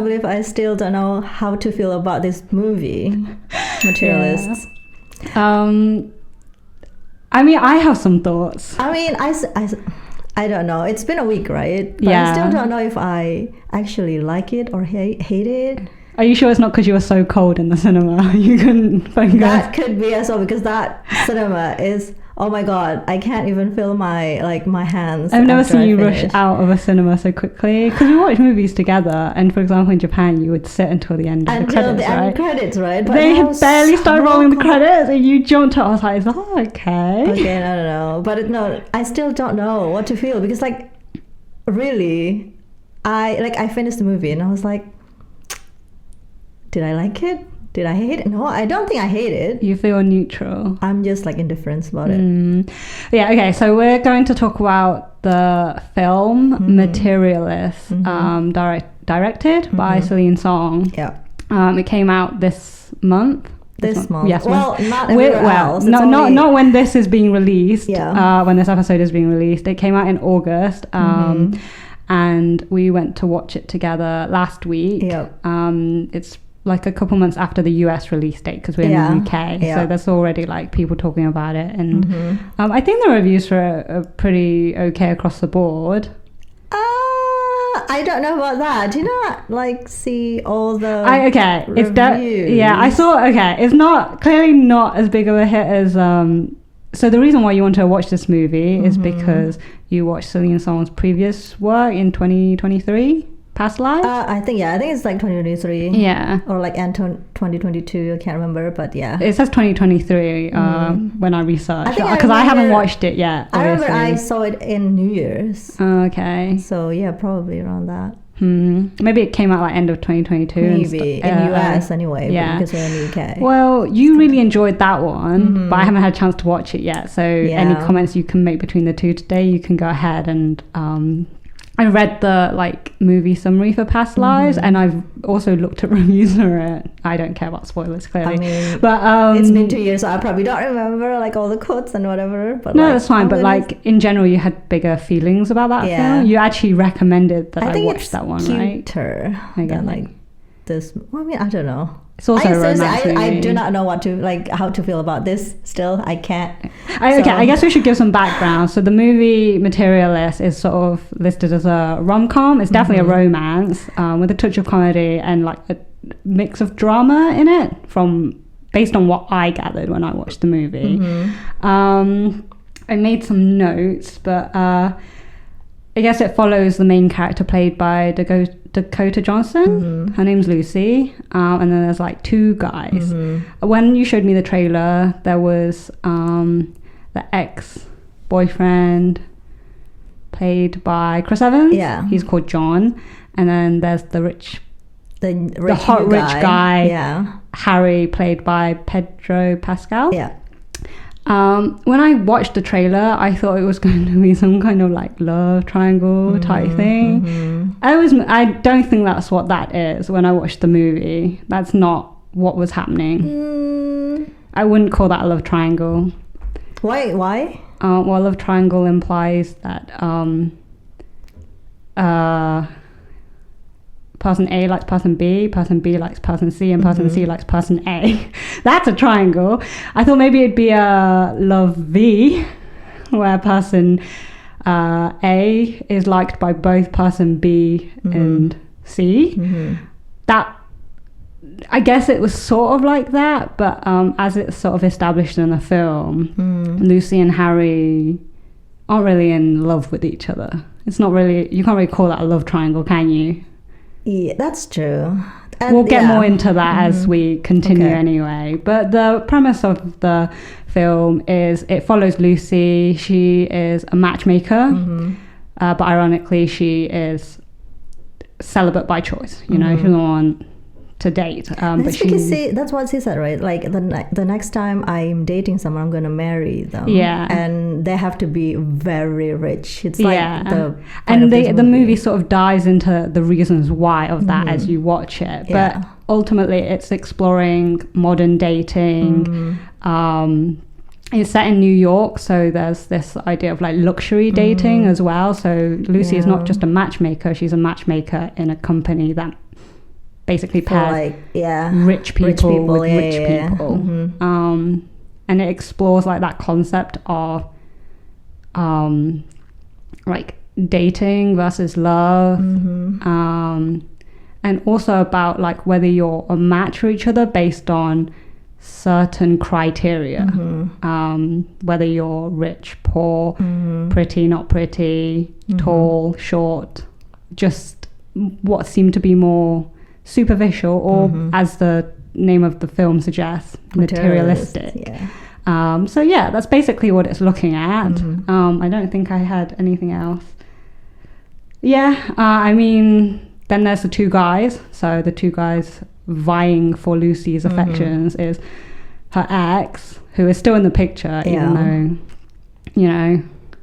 believe I still don't know how to feel about this movie, Materialists. I mean, I have some thoughts. I mean, I don't know. It's been a week, right? But I still don't know if I actually like it or hate it. Are you sure it's not because you were so cold in the cinema? You couldn't focus? That could be as well, because that cinema is, oh my god, I can't even feel my hands. I've never seen you rush out of a cinema so quickly, because we watch movies together, and for example in Japan you would sit until the end of the credits, right? But they had barely started rolling the credits and you jumped out. I was like, oh, okay, no, but no, I still don't know what to feel, because like really I finished the movie and I was like, did I like it? Did I hate it? No, I don't think I hate it. You feel neutral. I'm just like indifferent about it. Yeah, okay, so we're going to talk about the film Materialists, directed by Celine Song. Yeah. It came out this month. This month. Yes. Well, not everywhere else. Not when this is being released. Yeah. When this episode is being released. It came out in August. And we went to watch it together last week. Yeah. It's like a couple months after the US release date, because we're in the UK, so there's already like people talking about it, and I think the reviews are pretty okay across the board. I don't know about that. Do you not like see all the reviews? I saw. It's not clearly not as big of a hit as so the reason why you want to watch this movie is because you watched Celine Song's previous work in 2023, Past Lives? I think it's like 2023. Yeah. Or like 2022, I can't remember, but yeah. It says 2023 when I researched, because I haven't watched it yet, obviously. I remember I saw it in New Year's. Okay. So yeah, probably around that. Maybe it came out like end of 2022. Maybe, in US anyway, because we're in the UK. Well, you really enjoyed that one, but I haven't had a chance to watch it yet, so any comments you can make between the two today, you can go ahead. And I read the movie summary for Past Lives, and I've also looked at reviews for it. I don't care about spoilers, clearly. I mean, but it's been 2 years, so I probably don't remember all the quotes and whatever. But no, that's fine. But in general, you had bigger feelings about that film. You actually recommended that I watched that one, right? Cuter than this. Well, I mean, I don't know. It's also a romance movie. I do not know how to feel about this still. I can't. I guess we should give some background. So the movie Materialist is sort of listed as a rom-com. It's definitely a romance with a touch of comedy and like a mix of drama in it, based on what I gathered when I watched the movie. I made some notes, but I guess it follows the main character played by Dakota Johnson. Her name's Lucy, and then there's like two guys. When you showed me the trailer, there was the ex-boyfriend played by Chris Evans. He's called John, and then there's the hot rich guy, Harry, played by Pedro Pascal. When I watched the trailer, I thought it was going to be some kind of like love triangle type thing. I don't think that's what that is. When I watched the movie, that's not what was happening. I wouldn't call that a love triangle. Why? Well, love triangle implies that person A likes person B likes person C, and person C likes person A. That's a triangle. I thought maybe it'd be a love V, where person A is liked by both person B and C. That, I guess it was sort of like that, but as it's sort of established in the film, Lucy and Harry aren't really in love with each other. It's not really, you can't really call that a love triangle, can you? Yeah, that's true. And we'll get more into that as we continue anyway. But the premise of the film is it follows Lucy. She is a matchmaker, but ironically she is celibate by choice. You know, she doesn't want to date. But that's what she said, right? Like the next time I'm dating someone, I'm gonna marry them. And they have to be very rich. It's like the movie sort of dives into the reasons why of that as you watch it. But ultimately, it's exploring modern dating. It's set in New York, so there's this idea of like luxury dating as well. So Lucy is not just a matchmaker; she's a matchmaker in a company that basically pairs rich people with rich people. And it explores like that concept of like dating versus love, and also about like whether you're a match for each other based on certain criteria, whether you're rich, poor, pretty, not pretty, tall, short, just what seem to be more superficial, or as the name of the film suggests, materialistic. So yeah, that's basically what it's looking at. I don't think I had anything else. I mean, then there's the two guys. So the two guys vying for Lucy's affections is her ex, who is still in the picture, even though, you know,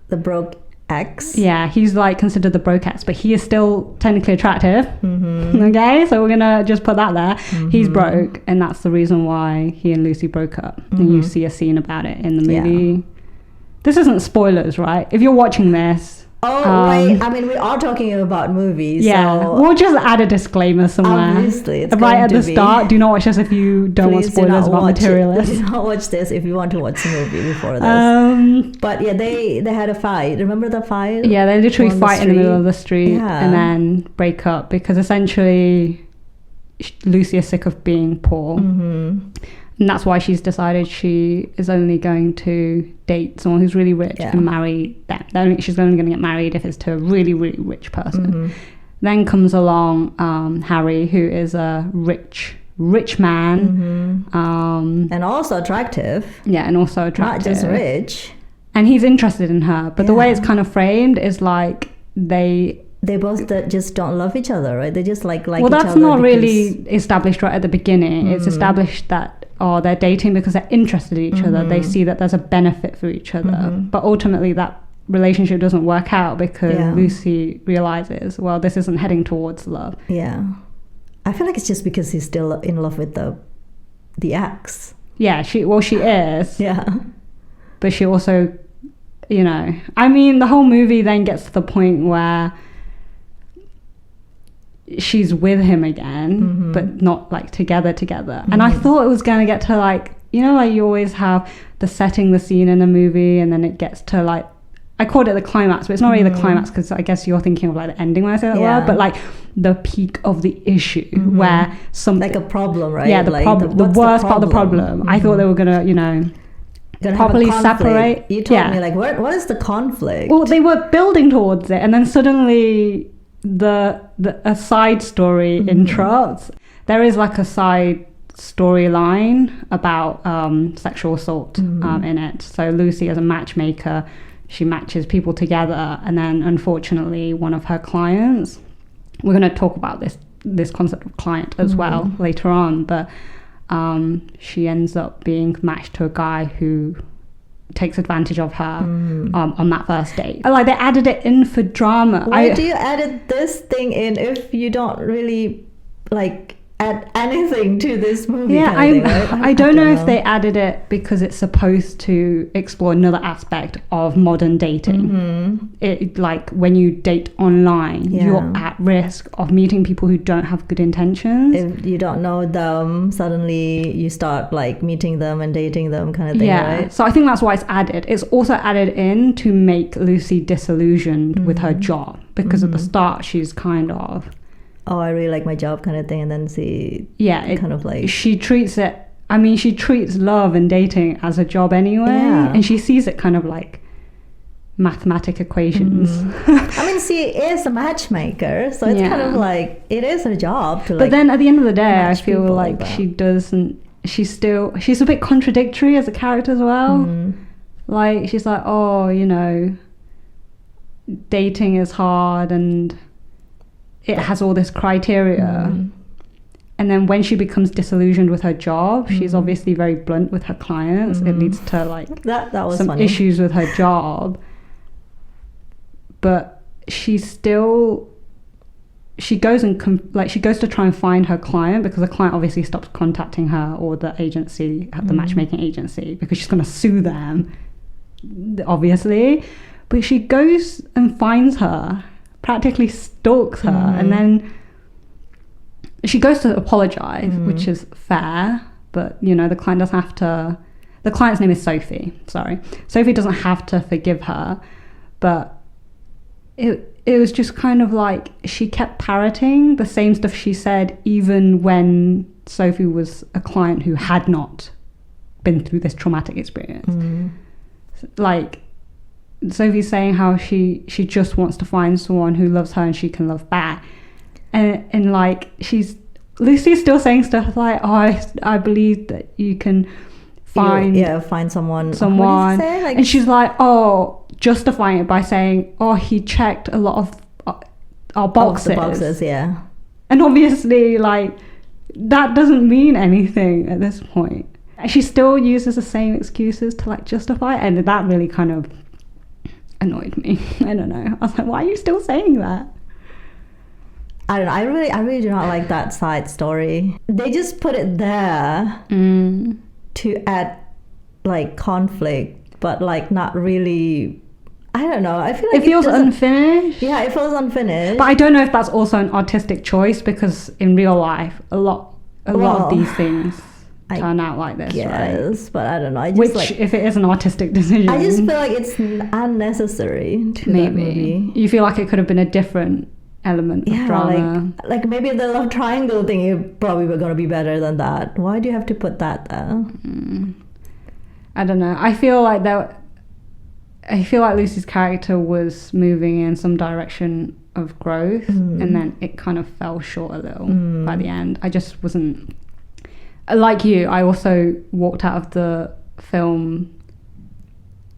the broke ex. Yeah, he's like considered the broke ex, but he is still technically attractive. Okay, so we're gonna just put that there. He's broke, and that's the reason why he and Lucy broke up. And you see a scene about it in the movie. This isn't spoilers, right? If you're watching this, wait, I mean, we are talking about movies. So we'll just add a disclaimer somewhere. Obviously, it's right at the start. Do not watch this if you don't want spoilers about Materialists. Do not watch this if you want to watch the movie before this. But yeah, they had a fight. Remember the fight? Yeah, they literally fight in the middle of the street and then break up because essentially Lucy is sick of being poor. And that's why she's decided she is only going to date someone who's really rich and marry them. She's only going to get married if it's to a really, really rich person. Then comes along Harry, who is a rich man. And also attractive. Yeah, and also attractive. Not just rich. And he's interested in her. But the way it's kind of framed is like they both just don't love each other, right? They just like each other. Well, that's not really established right at the beginning. It's established that they're dating because they're interested in each other. They see that there's a benefit for each other. But ultimately that relationship doesn't work out because Lucy realizes, well, this isn't heading towards love. Yeah. I feel like it's just because he's still in love with the ex. Yeah, she is. Yeah. But she also, you know, I mean, the whole movie then gets to the point where she's with him again, but not like together. And I thought it was going to get to like, you know, like you always have the setting the scene in a movie and then it gets to like, I called it the climax, but it's not really the climax because I guess you're thinking of like the ending when I say that word, but like the peak of the issue where something like a problem, right? Yeah, the problem, the worst part of the problem. I thought they were gonna, you know, properly separate. You told me like, what is the conflict? Well, they were building towards it, and then suddenly a side story interrupts. There is like a side storyline about sexual assault in it. So Lucy, as a matchmaker, she matches people together, and then unfortunately one of her clients, we're going to talk about this concept of client as well later on, but she ends up being matched to a guy who takes advantage of her on that first date. Like they added it in for drama. Why do you add this thing in if you don't really like add anything to this movie? Yeah, I don't know if they added it because it's supposed to explore another aspect of modern dating. It like when you date online, you're at risk of meeting people who don't have good intentions. If you don't know them, suddenly you start like meeting them and dating them kind of thing, right? So I think that's why it's added. It's also added in to make Lucy disillusioned with her job because at the start she's kind of, oh, I really like my job kind of thing, and then kind of like she treats love and dating as a job anyway, and she sees it kind of like mathematic equations. I mean, she is a matchmaker, so it's kind of like it is her job to like. But then at the end of the day, I feel people, like she doesn't. She's a bit contradictory as a character as well. Like she's like, oh, you know, dating is hard and it has all this criteria. And then when she becomes disillusioned with her job, she's obviously very blunt with her clients. It leads to like that was some funny. issues with her job. But she goes to try and find her client because the client obviously stops contacting her or the agency, the matchmaking agency, because she's going to sue them, obviously. But she goes and finds her, practically stalks her, and then she goes to apologize, which is fair, but you know, the client doesn't have to. The client's name is Sophie. Sorry, Sophie doesn't have to forgive her, but it was just kind of like she kept parroting the same stuff she said, even when Sophie was a client who had not been through this traumatic experience. Like, Sophie's saying how she just wants to find someone who loves her and she can love back, and like Lucy's still saying stuff like, oh, I believe that you can find someone. What did you say? Like, and she's like, oh, justifying it by saying, oh, he checked a lot of our boxes. The boxes, yeah. And obviously, like, that doesn't mean anything at this point. And she still uses the same excuses to like justify it, and that really kind of annoyed me. I don't know. I was like, why are you still saying that? I don't know. I really do not like that side story. They just put it there to add like conflict, but like not really. I don't know. I feel like it feels unfinished. Yeah, it feels unfinished. But I don't know if that's also an artistic choice, because in real life, a lot of these things turn out like this, yes, right? But I don't know. If it is an artistic decision, I just feel like it's unnecessary to that movie. You feel like it could have been a different element of drama. Like maybe the love triangle thing is probably going to be better than that. Why do you have to put that there? I don't know. I feel like Lucy's character was moving in some direction of growth, and then it kind of fell short a little by the end. I just wasn't, like you, I also walked out of the film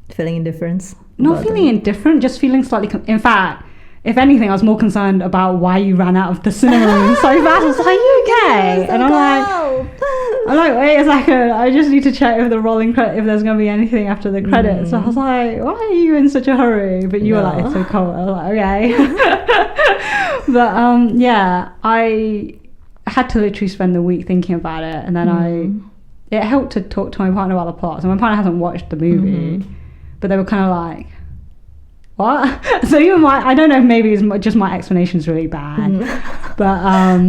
feeling indifference. Not feeling indifferent, just feeling slightly in fact, if anything, I was more concerned about why you ran out of the cinema room so fast. I was like, are you okay? And I'm like, wait a second, I just need to check if if there's going to be anything after the credits. So I was like, why are you in such a hurry? But you were like, it's so cold. I was like, okay. But yeah, I had to literally spend the week thinking about it, and then it helped to talk to my partner about the plot. So my partner hasn't watched the movie, but they were kind of like, what? So even I don't know if maybe it's just my explanation's really bad, but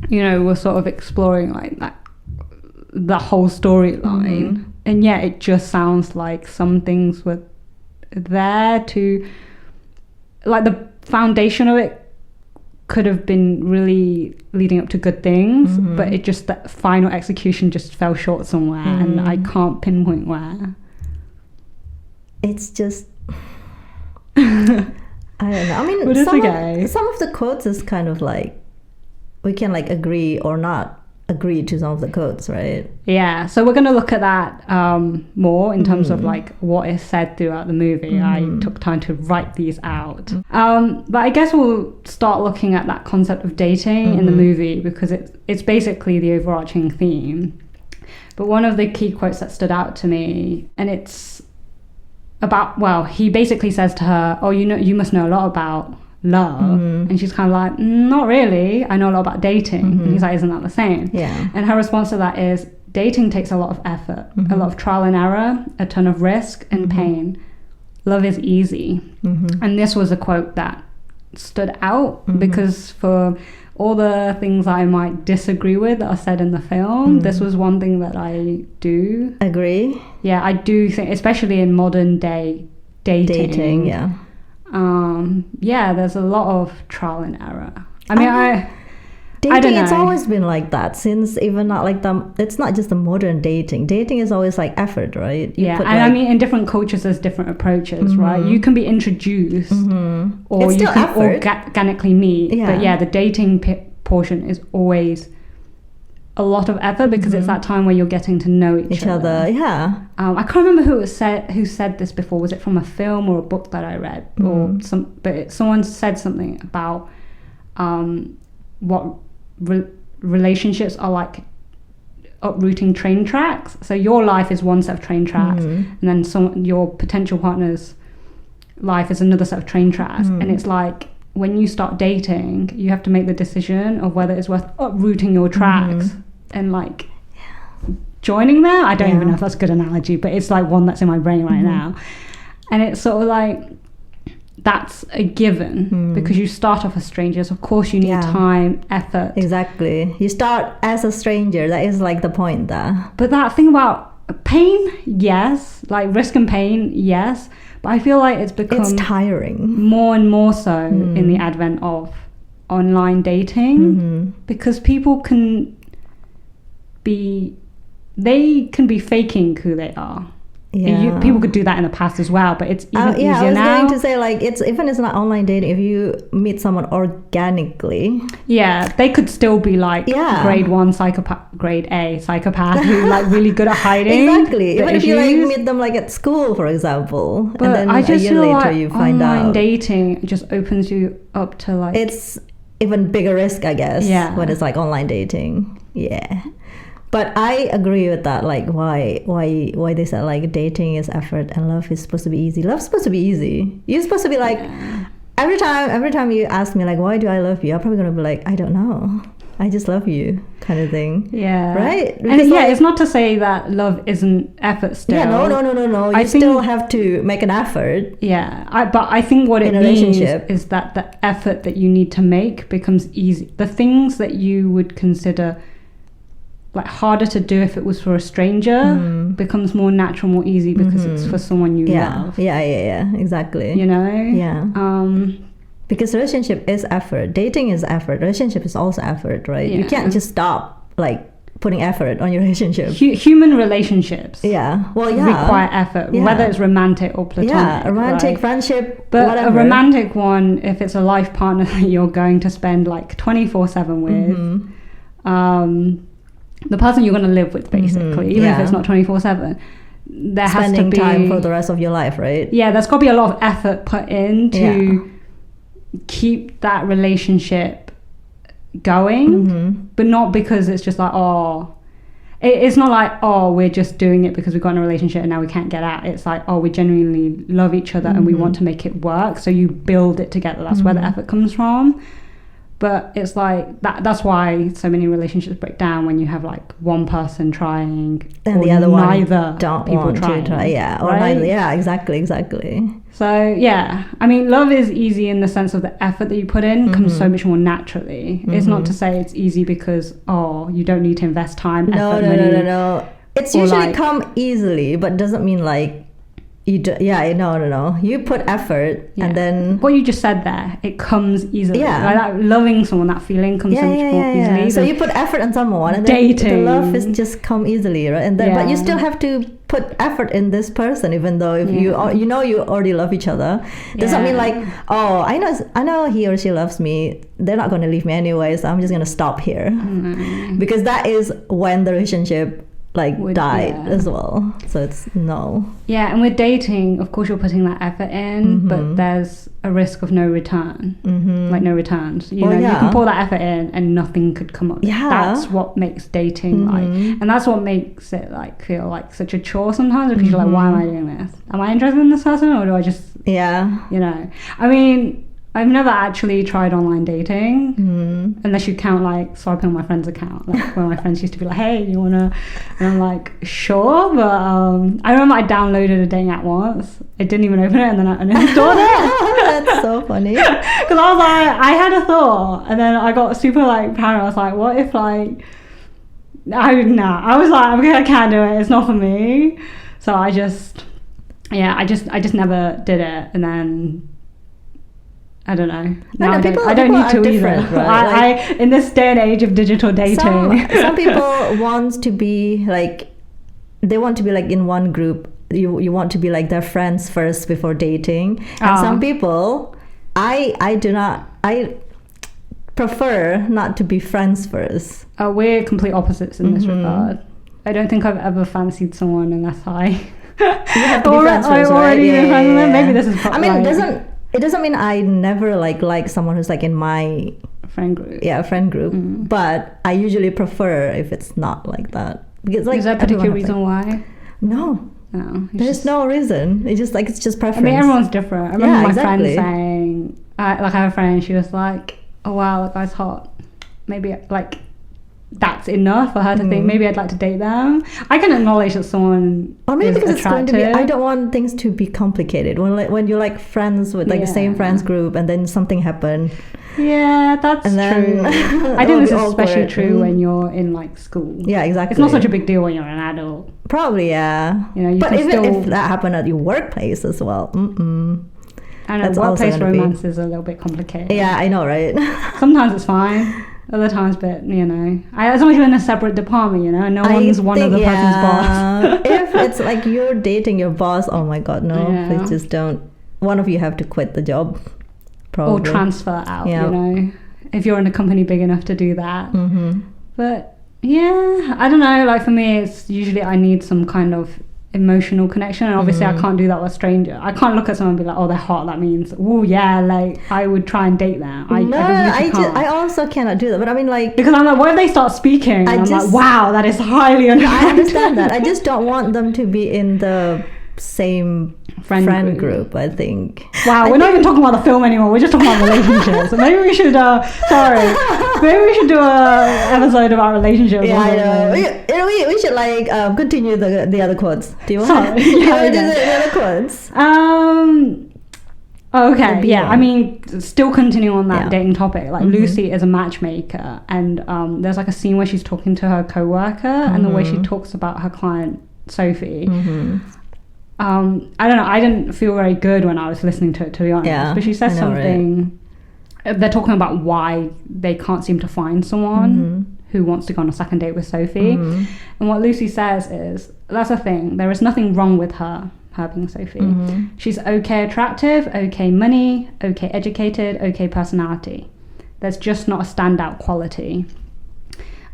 you know, we're sort of exploring like the whole storyline, and yeah, it just sounds like some things were there to, like, the foundation of it could have been really leading up to good things, but it just, that final execution just fell short somewhere, and I can't pinpoint where. It's just I don't know. I mean, some of the quotes is kind of like, we can like agree or not agree to some of the quotes, right? Yeah, so we're going to look at that more in terms of like what is said throughout the movie. I took time to write these out. But I guess we'll start looking at that concept of dating in the movie, because it's basically the overarching theme. But one of the key quotes that stood out to me, and it's about, well, he basically says to her, oh, you must know a lot about love. And she's kind of like, not really, I know a lot about dating. And he's like, isn't that the same? Yeah. And her response to that is, dating takes a lot of effort, a lot of trial and error, a ton of risk and pain. Love is easy. And this was a quote that stood out, because for all the things I might disagree with that are said in the film, this was one thing that I do agree. Yeah, I do think, especially in modern day dating, yeah, there's a lot of trial and error. I mean, I don't know. It's always been like that since, even not like it's not just the modern dating. Dating is always like effort, right? I mean, in different cultures there's different approaches, right? You can be introduced, or you can organically meet. But yeah, the dating portion is always a lot of effort, because it's that time where you're getting to know each other. Yeah. I can't remember who said this before. Was it from a film or a book that I read, or someone said something about what relationships are like uprooting train tracks. So your life is one set of train tracks, and then your potential partner's life is another set of train tracks. And it's like, when you start dating, you have to make the decision of whether it's worth uprooting your tracks and like joining there. I don't even know if that's a good analogy, but it's like one that's in my brain right now. And it's sort of like, that's a given because you start off as strangers. Of course, you need time, effort. Exactly. You start as a stranger. That is like the point there. But that thing about pain, yes. Like risk and pain, yes. But I feel like it's tiring. More and more so in the advent of online dating because people can be faking who they are. Yeah. People could do that in the past as well, but it's even easier now. I was going to say, like, it's not online dating. If you meet someone organically, they could still be like grade 1 psychopath, grade A psychopath who like really good at hiding. Exactly. Even if you like meet them like at school, for example, but and then I just a year later like you find out. Online dating just opens you up to like it's even bigger risk, I guess. Yeah. When it's like online dating. Yeah. But I agree with that, like why they said like dating is effort and love is supposed to be easy. Love's supposed to be easy. You're supposed to be like every time you ask me like why do I love you, I'm probably gonna be like, I don't know. I just love you kind of thing. Yeah. Right? Because and it's not to say that love isn't effort still. Yeah, no. You still have to make an effort. Yeah. But I think what it means is that the effort that you need to make becomes easy. The things that you would consider like harder to do if it was for a stranger becomes more natural, more easy because it's for someone you love. Yeah, exactly. You know? Yeah. Because relationship is effort. Dating is effort. Relationship is also effort, right? Yeah. You can't just stop like putting effort on your relationship. Human relationships require effort, whether it's romantic or platonic. Yeah, romantic, friendship, but whatever. A romantic one, if it's a life partner that you're going to spend like 24/7 with, the person you're going to live with, basically, even if it's not 24/7, there has to be time for the rest of your life, right? Yeah, there's got to be a lot of effort put in to keep that relationship going, but not because it's just like, it's not like, we're just doing it because we've got in a relationship and now we can't get out. It's like, we genuinely love each other and we want to make it work, so you build it together. That's where the effort comes from. But it's like that's why so many relationships break down when you have like one person trying and the other one neither don't people want trying, to try. Yeah, or right? neither. Yeah, exactly. So yeah, I mean, love is easy in the sense of the effort that you put in comes so much more naturally. It's not to say it's easy because you don't need to invest time, effort, money. No. It's usually come easily, but doesn't mean like you do. Yeah, no. You put effort and then what you just said there, it comes easily. Yeah, like that loving someone, that feeling comes so much more easily. So you put effort on someone, and dating, then the love is just come easily, right? And then, but you still have to put effort in this person, even though if you already love each other, doesn't mean like, I know he or she loves me. They're not going to leave me anyway, so I'm just going to stop here, because that is when the relationship died as well. So it's no. Yeah, and with dating, of course, you're putting that effort in, but there's a risk of no return, like no returns. You can pour that effort in and nothing could come up. Yeah, that's what makes dating and that's what makes it like feel like such a chore sometimes, because you're like, why am I doing this? Am I interested in this person, or do I just I mean, I've never actually tried online dating, unless you count like swiping on my friend's account, like when my friends used to be like, hey, you wanna, and I'm like, sure, but I remember I downloaded a dating app once. I didn't even open it, and then I uninstalled it. That's so funny. Because I was like, I had a thought, and then I got super like paranoid. I was like, what if like, I was like, okay, I can't do it. It's not for me. So I just never did it, and then. I don't know. Now I don't need to either. Right? I in this day and age of digital dating. Some people want to be like, they want to be like in one group. You want to be like their friends first before dating. And some people, I do not. I prefer not to be friends first. We're complete opposites in this regard. I don't think I've ever fancied someone unless I. You have to be friends first, right? Maybe this is. It doesn't mean I never like someone who's like in my friend group. Yeah, friend group. But I usually prefer if it's not like that. Because like, is there a particular reason why? No. There's no reason. It's just preference. I mean, everyone's different. I remember my friend saying, I have a friend, she was like, oh wow, that guy's hot. Maybe like that's enough for her to think maybe I'd like to date them. I can acknowledge that someone or maybe is because attractive. It's going to be, I don't want things to be complicated when you're like friends with like the same friends group and then something happened. Yeah, that's true. I think this is especially true when you're in like school. Yeah, exactly. It's not such a big deal when you're an adult. Probably, yeah. You know, you but can even still... if that happened at your workplace as well. I know, workplace romance is a little bit complicated. Yeah, I know, right? Sometimes it's fine. Other times, but you know, as long as you're in a separate department, you know, no one's one of the person's boss. If it's like you're dating your boss, oh my god, no, please just don't. One of you have to quit the job, probably. Or transfer out, you know, if you're in a company big enough to do that. But yeah, I don't know. Like for me, it's usually I need some kind of emotional connection, and obviously I can't do that with a stranger. I can't look at someone and be like, oh, they're hot, that means oh yeah, like I would try and date them. I also cannot do that, but I mean, like, because I'm like, what if they start speaking and I'm like, wow, that is highly unattractive. I understand that. I just don't want them to be in the same friend group, I think. Wow, we're not even talking about the film anymore, we're just talking about relationships. So maybe we should maybe we should do a episode about relationships. Yeah, I know. We should like continue the other quotes. Do you want to do the other quotes? Okay, yeah. I mean, still continuing on that dating topic, like Lucy is a matchmaker, and there's like a scene where she's talking to her co-worker, and the way she talks about her client Sophie. I don't know, I didn't feel very good when I was listening to it, to be honest. But she says something, they're talking about why they can't seem to find someone who wants to go on a second date with Sophie. And what Lucy says is, that's the thing, there is nothing wrong with her being Sophie. She's okay attractive, okay money, okay educated, okay personality. There's just not a standout quality.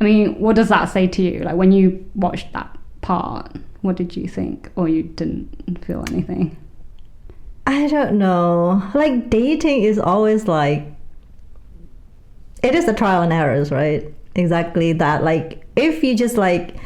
I mean, what does that say to you? Like when you watched that part, what did you think? Or you didn't feel anything? I don't know. Like dating is always like, it is a trial and errors, right? Exactly that. Like if you just like,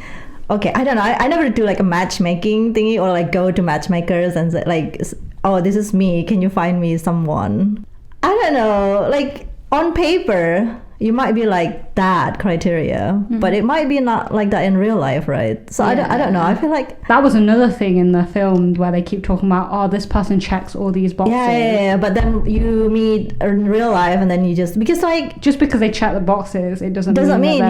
okay, I don't know. I never do like a matchmaking thingy or like go to matchmakers and say like, oh, this is me. Can you find me someone? I don't know. Like on paper, you might be like that criteria, but it might be not like that in real life, right? So I don't know. I feel like that was another thing in the film where they keep talking about, oh, this person checks all these boxes. Yeah. But then you meet in real life, and then you just because they check the boxes, it doesn't mean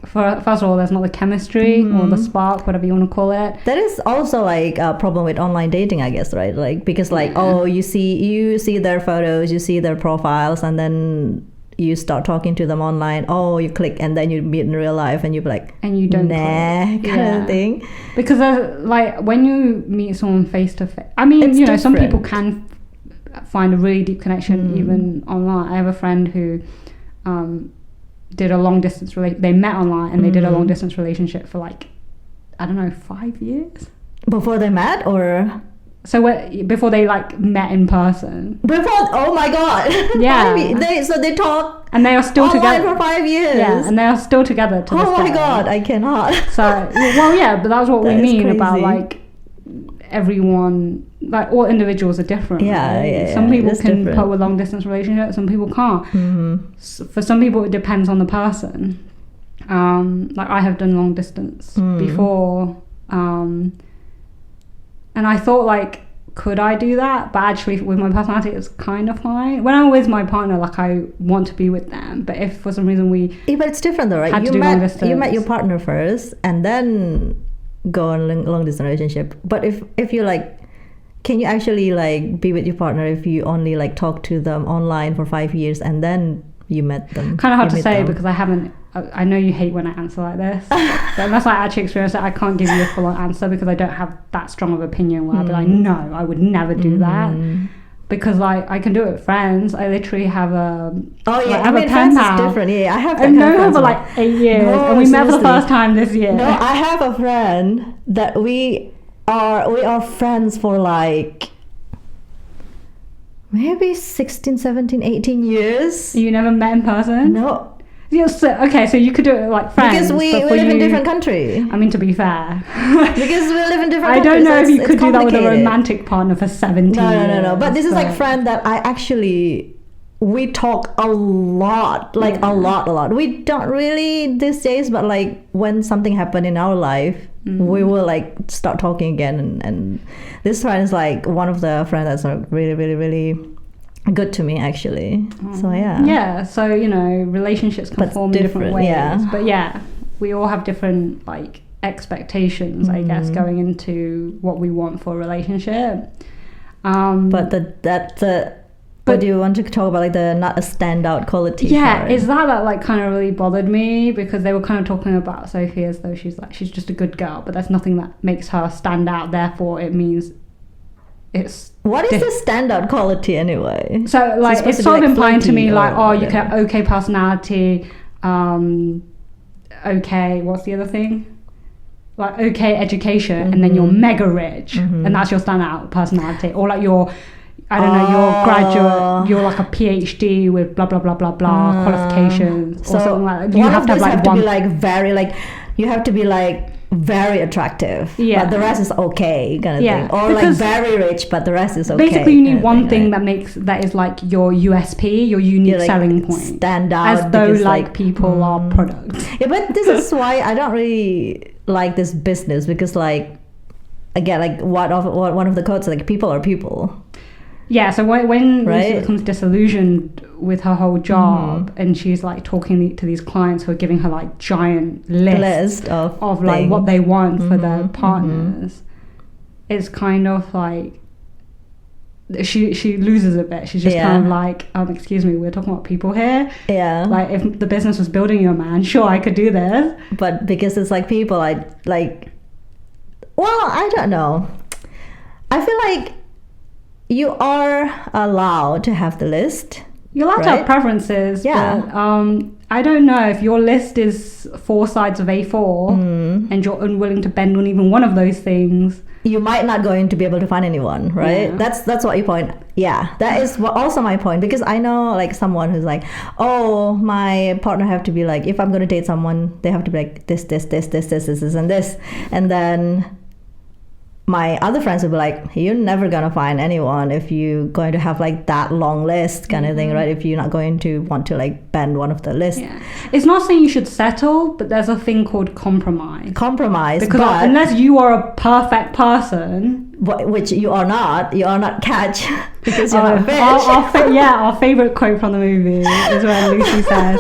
first of all, there's not the chemistry or the spark, whatever you want to call it. That is also like a problem with online dating, I guess, right? Like because oh, you see their photos, you see their profiles, and then you start talking to them online, oh, you click, and then you meet in real life and you're like, and you don't kind of thing. Because like when you meet someone face to face, I mean, it's you know, different. Some people can find a really deep connection even online. I have a friend who did a long distance they met online and they did a long distance relationship for like, I don't know, 5 years before they met, or so before they like met in person. Oh my god. Yeah. they talk and they are still together for 5 years. Yeah, and they are still together to this day. Oh my god, I cannot. So well, yeah, but that's what we mean crazy. About like everyone, like all individuals are different. Yeah. Some people can put with long distance relationships, some people can't. So for some people it depends on the person. Like I have done long distance before, and I thought like, could I do that? But actually with my personality it's kind of fine. When I'm with my partner, like I want to be with them, but if for some reason but it's different though, right? You met your partner first and then go on a long distance relationship. But if you like, can you actually like be with your partner if you only like talk to them online for 5 years and then you met them? Kind of hard to say because I know you hate when I answer like this, but unless I actually experience it, I can't give you a full-on answer because I don't have that strong of opinion where I'll be like, no, I would never do that. Because like I can do it with friends. I literally have a friends is different. Yeah, I have that. I know her for like 8 years, and we met for the first time this year. No, I have a friend that we are friends for like maybe 16, 17, 18 years. You never met in person? No. Yes, okay, so you could do it like friends. Because we live in different country. I mean, to be fair. Because we live in different countries. I don't know if you could do that with a romantic partner for 17 years. No. But this is like friend that I actually we talk a lot, like a lot. We don't really these days, but like when something happened in our life, we will like start talking again. And this friend is like one of the friends that's like really, really, really good to me, actually. So yeah. So relationships can form in different ways. But we all have different like expectations, I guess, going into what we want for a relationship. But do you want to talk about like the not a standout quality? Is that like kind of really bothered me, because they were kind of talking about Sophie as though she's just a good girl, but there's nothing that makes her stand out, therefore it means it's what is the standout quality anyway? So like it's sort of implying to me like, you can okay personality, okay, what's the other thing? Like okay education, and then you're mega rich, and that's your standout personality, or like you're you're graduate, you're like a PhD with blah blah blah blah blah qualifications, or something like that. You have to be like very attractive, but the rest is okay, kind of thing, or like very rich, but the rest is okay. Basically, you need one thing that is like your USP, your unique selling point, stand out, as though like people are products. Yeah, but this is why I don't really like this business, because like again, like one of the quotes, like people are people. Yeah, so when Lucy becomes disillusioned with her whole job, and she's like talking to these clients who are giving her like giant list of like what they want for their partners, it's kind of like she loses a bit. She's just kind of like, excuse me, we're talking about people here. Yeah. Like if the business was building you a man, sure, I could do this. But because it's like people, I don't know. I feel like you are allowed to have the list. You're allowed to have preferences. Yeah. But I don't know if your list is 4 sides of A4 and you're unwilling to bend on even one of those things. You might not going to be able to find anyone, right? Yeah. That's what your point. Yeah, that is also my point, because I know like someone who's like, oh, my partner have to be like, if I'm going to date someone, they have to be like this, and this, and then my other friends will be like, you're never gonna find anyone if you're going to have like that long list kind of thing, right? If you're not going to want to like bend one of the lists. Yeah. It's not saying you should settle, but there's a thing called compromise. Because unless you are a perfect person, which you are not catch, because you're not fish. Our favorite quote from the movie is when Lucy says,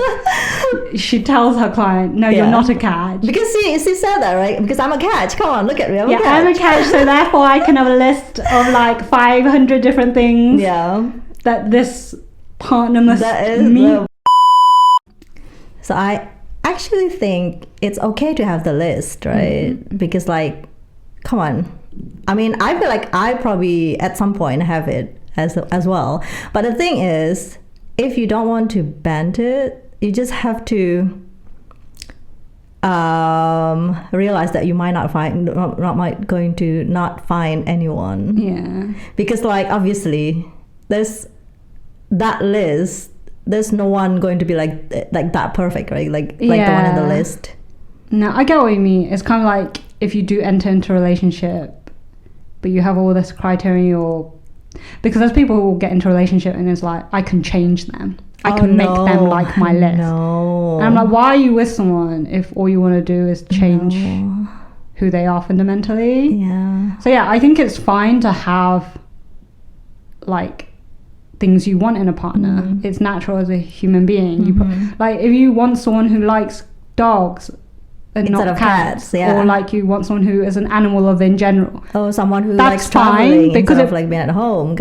she tells her client, no, you're not a catch. Because she said that, right? Because I'm a catch. Come on, look at me. I'm a catch. I'm a catch, so therefore I can have a list of like 500 different things that this partner must meet. So I actually think it's okay to have the list, right? Because like, come on. I mean, I feel like I probably at some point have it as well. But the thing is, if you don't want to bend it, you just have to realize that you might not find anyone. Yeah. Because like obviously there's that list. There's no one going to be like that perfect, right? Like the one in the list. No, I get what you mean. It's kind of like if you do enter into a relationship, but you have all this criteria, because there's people who will get into a relationship and it's like, I can change them. I can make them like my list. No. And I'm like, why are you with someone if all you want to do is change who they are fundamentally? Yeah. So yeah, I think it's fine to have like things you want in a partner. It's natural as a human being. Like if you want someone who likes dogs and instead not cats, or like you want someone who is an animal lover in general. Oh, someone who likes traveling because of like being at home.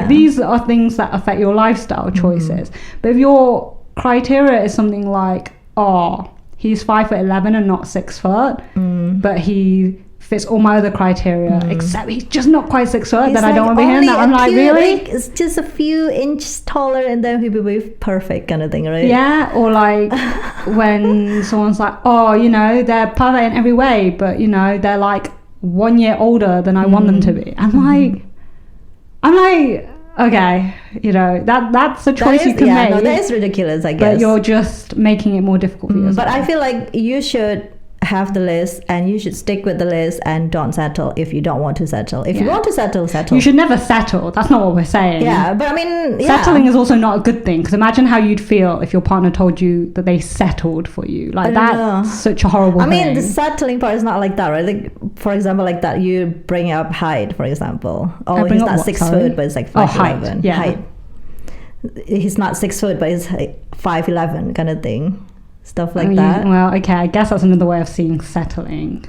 These are things that affect your lifestyle choices. But if your criteria is something like, oh, he's 5'11" and not 6 foot, but he fits all my other criteria, except he's just not quite 6 foot, then I don't want to be him. I'm like, really? Like, it's just a few inches taller and then he'll be perfect kind of thing, right? Yeah, or like when someone's like, oh, they're perfect in every way, but they're like 1 year older than I want them to be. I'm like, okay, that's a choice you can make. No, that is ridiculous, I guess. But you're just making it more difficult for yourself. But I feel like you should have the list, and you should stick with the list and don't settle if you don't want to settle. If you want to settle. You should never settle. That's not what we're saying. Yeah, but I mean, settling is also not a good thing, because imagine how you'd feel if your partner told you that they settled for you. Like, that's such a horrible thing. I mean, the settling part is not like that, right? Like, for example, like that, you bring up height, for example. Oh, he's not 6 foot, but it's like 5'11". Height. He's not 6 foot, but he's 5'11", kind of thing. Stuff like that. Well, okay, I guess that's another way of seeing settling.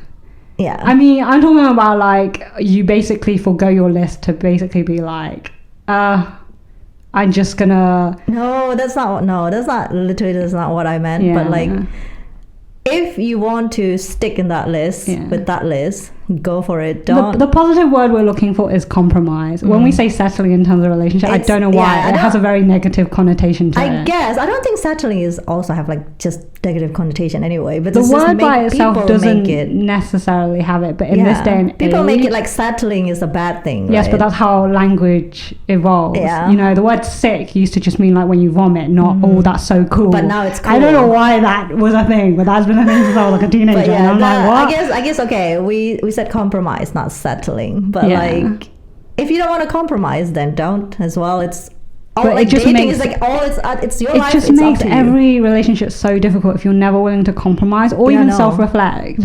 Yeah. I mean, I'm talking about like you basically forgo your list to basically be like, I'm just gonna. No, that's not what I meant. But like, if you want to stick in that list with that list, go for it. Don't. The positive word we're looking for is compromise. When we say settling in terms of relationship, I don't know why it has a very negative connotation to it. I guess I don't think settling is also have like just negative connotation anyway. But the word by itself doesn't necessarily have it. But in this day and people make it like settling is a bad thing. Yes, right? But that's how language evolves. Yeah. You know, the word sick used to just mean like when you vomit, not oh that's so cool. But now it's cool. I don't know why that was a thing, but that's been a thing since I was like a teenager. But and I'm like, what? I guess okay. We said compromise, not settling. But like, if you don't want to compromise, then don't as well. It's all like dating is like all it's your life. It just makes every relationship so difficult if you're never willing to compromise or even self-reflect.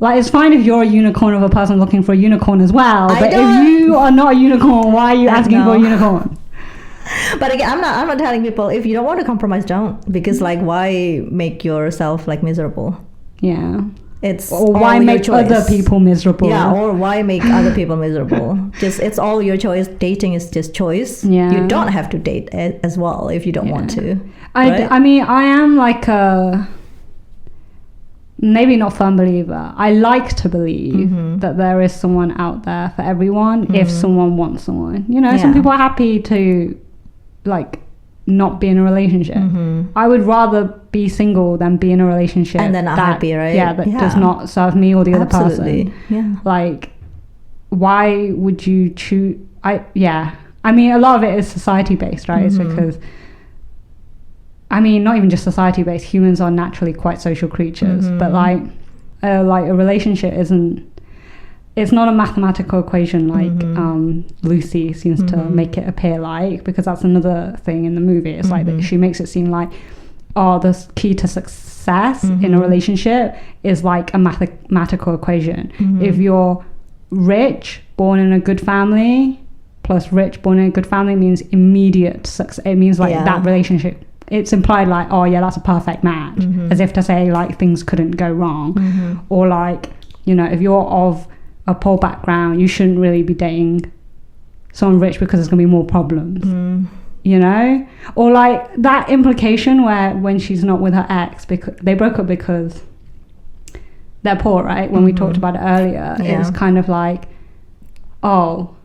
Like, it's fine if you're a unicorn of a person looking for a unicorn as well, but if you are not a unicorn, why are you asking for a unicorn? But again, I'm not telling people if you don't want to compromise, don't, because like, why make yourself like miserable? Yeah. Or why make other people miserable? Yeah, or why make other people miserable? It's all your choice. Dating is just choice. Yeah. You don't have to date as well if you don't want to. I mean, I am like a maybe not firm believer. I like to believe that there is someone out there for everyone if someone wants someone. You know, some people are happy to like not be in a relationship. I would rather be single than be in a relationship and then unhappy, right? Yeah, that does not serve me or the other person. Yeah. Like, why would you choose? I mean, a lot of it is society based, right? It's because, I mean, not even just society based. Humans are naturally quite social creatures, but like a relationship isn't. It's not a mathematical equation like Lucy seems to make it appear like, because that's another thing in the movie. It's like that she makes it seem like, the key to success in a relationship is like a mathematical equation. If you're rich, born in a good family, plus rich, born in a good family means immediate success. It means like that relationship. It's implied like, oh yeah, that's a perfect match, as if to say like things couldn't go wrong. Or like, you know, if you're of a poor background, you shouldn't really be dating someone rich because there's going to be more problems. You know? Or like that implication where when she's not with her ex, because they broke up because they're poor, right? When we talked about it earlier, it's kind of like, oh,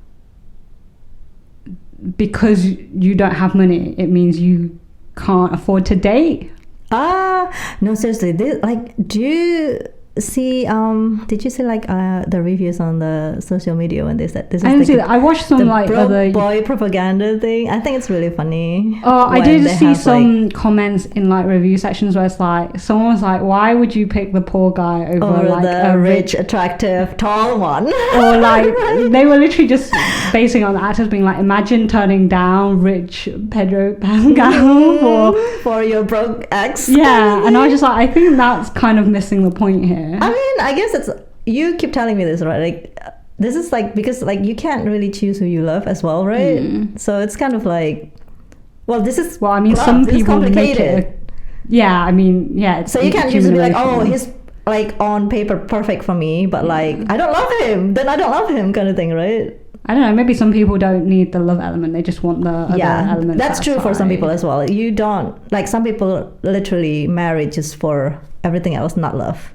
because you don't have money, it means you can't afford to date. No, seriously, do you see did you see like the reviews on the social media when they said this is I didn't see that. I watched some like other boy propaganda thing. I think it's really funny. I did see some comments in like review sections where it's like someone was like, why would you pick the poor guy over like the rich attractive tall one? Or like they were literally just basing on the actors being like, imagine turning down rich Pedro Pascal for your broke ex. Yeah, and I was just like, I think that's kind of missing the point here. I mean, I guess it's, you keep telling me this, right? Like, this is like, because like you can't really choose who you love as well, right? So it's kind of like, well, this is, well, I mean, some people make it, I mean, so you can't just be like, oh, he's like on paper perfect for me, but like I don't love him, then I don't love him, kind of thing, right? I don't know, maybe some people don't need the love element, they just want the other element. That's true for some people as well. You don't, like, some people literally marry just for everything else, not love.